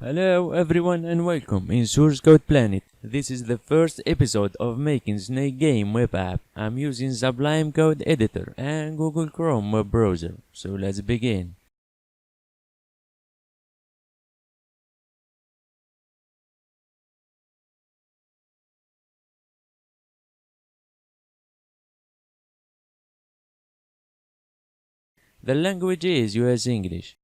Hello everyone and welcome in Source Code Planet. This is the first episode of making Snake Game web app. I'm using Sublime Code Editor and Google Chrome web browser. So let's begin. The language is US English.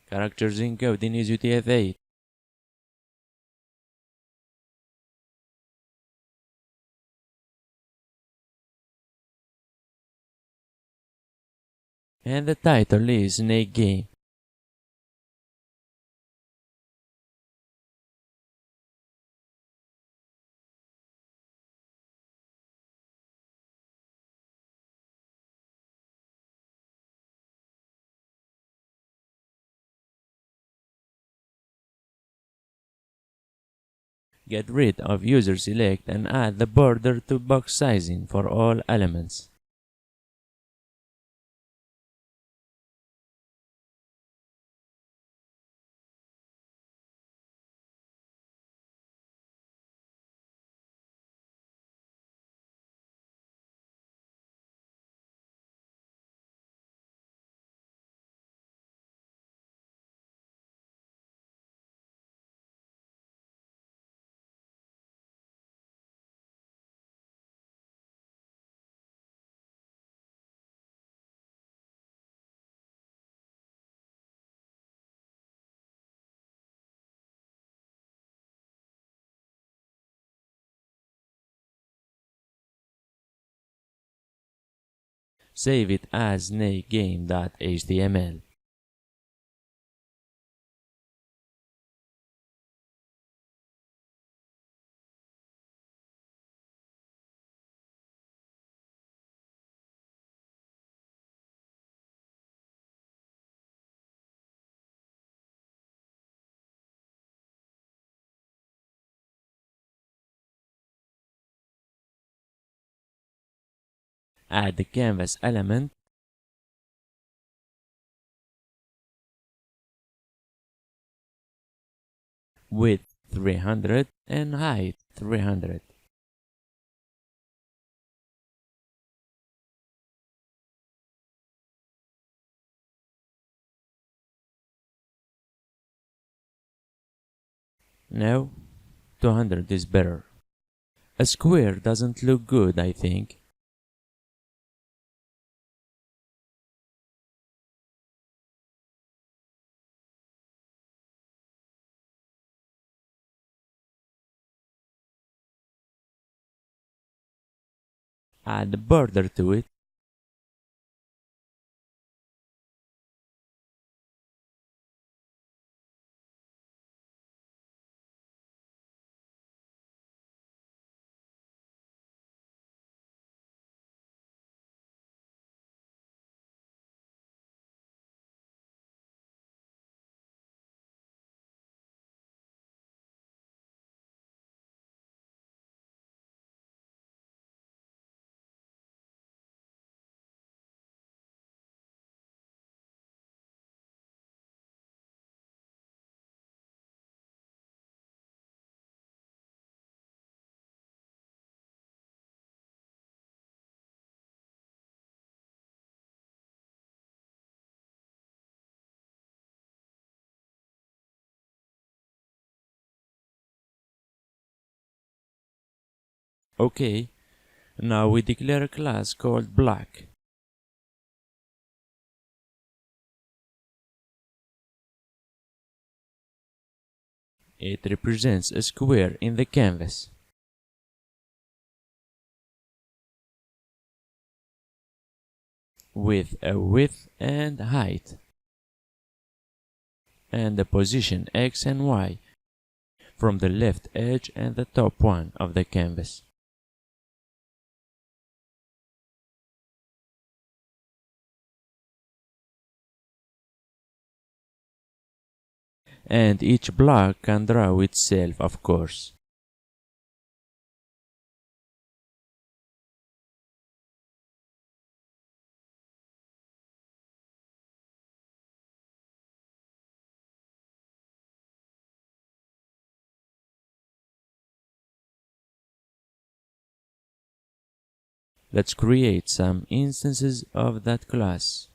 Characters encoding is UTF-8. And the title is Snake Game. Get rid of user select and add the border to box sizing for all elements. Save it as snakegame.html. Add the canvas element, width 300 and height 300. No, 200 is better. A square doesn't look good, I think. Add a border to it. Okay, now we declare a class called black. It represents a square in the canvas. With a width and height. And the position X and Y from the left edge and the top one of the canvas. And each block can draw itself, of course. Let's create some instances of that class.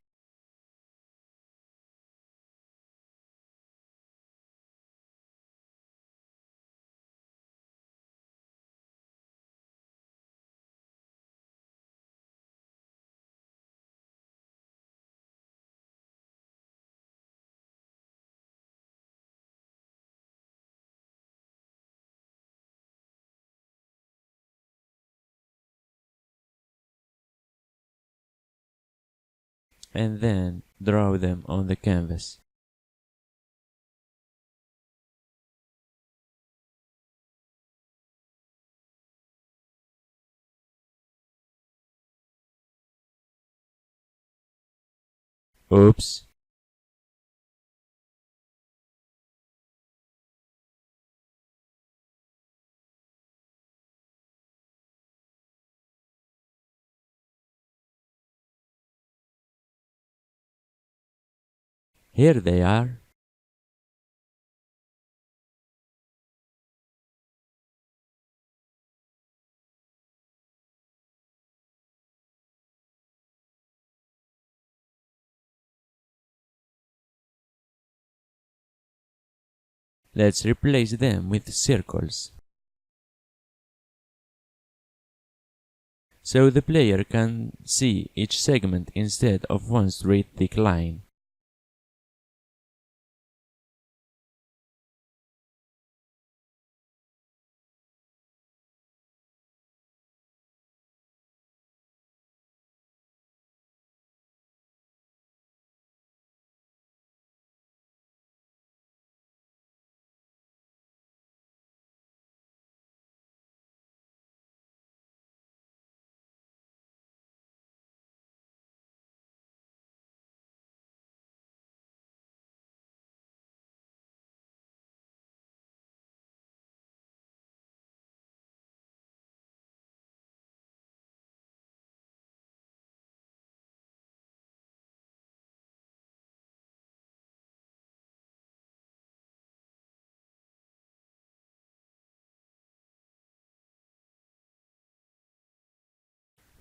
And then draw them on the canvas. Oops. Here they are. Let's replace them with circles, so the player can see each segment instead of one straight thick line.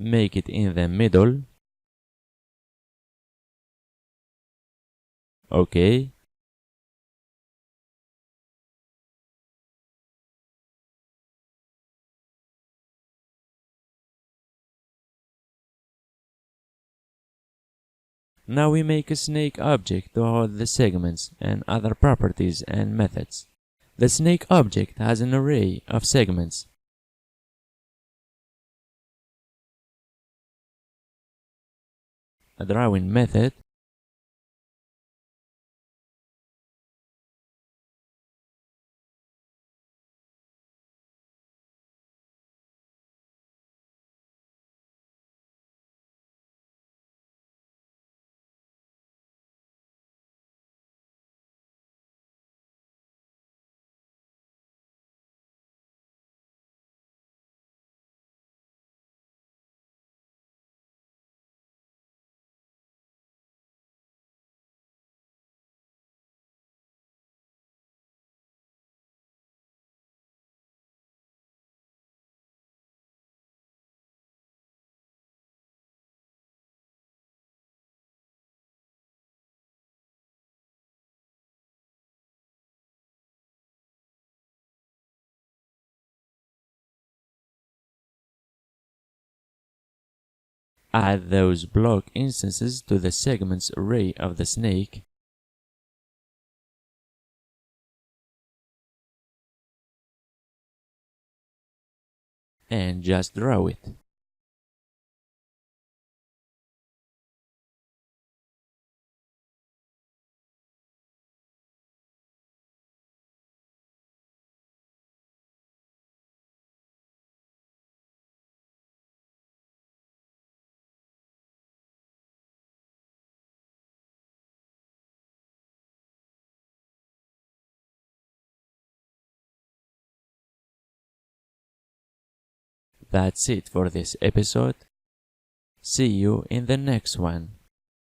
Make it in the middle. Okay. Now we make a snake object to hold the segments and other properties and methods. The snake object has an array of segments. A drawing method. Add those block instances to the segments array of the snake. And just draw it. That's it for this episode. See you in the next one.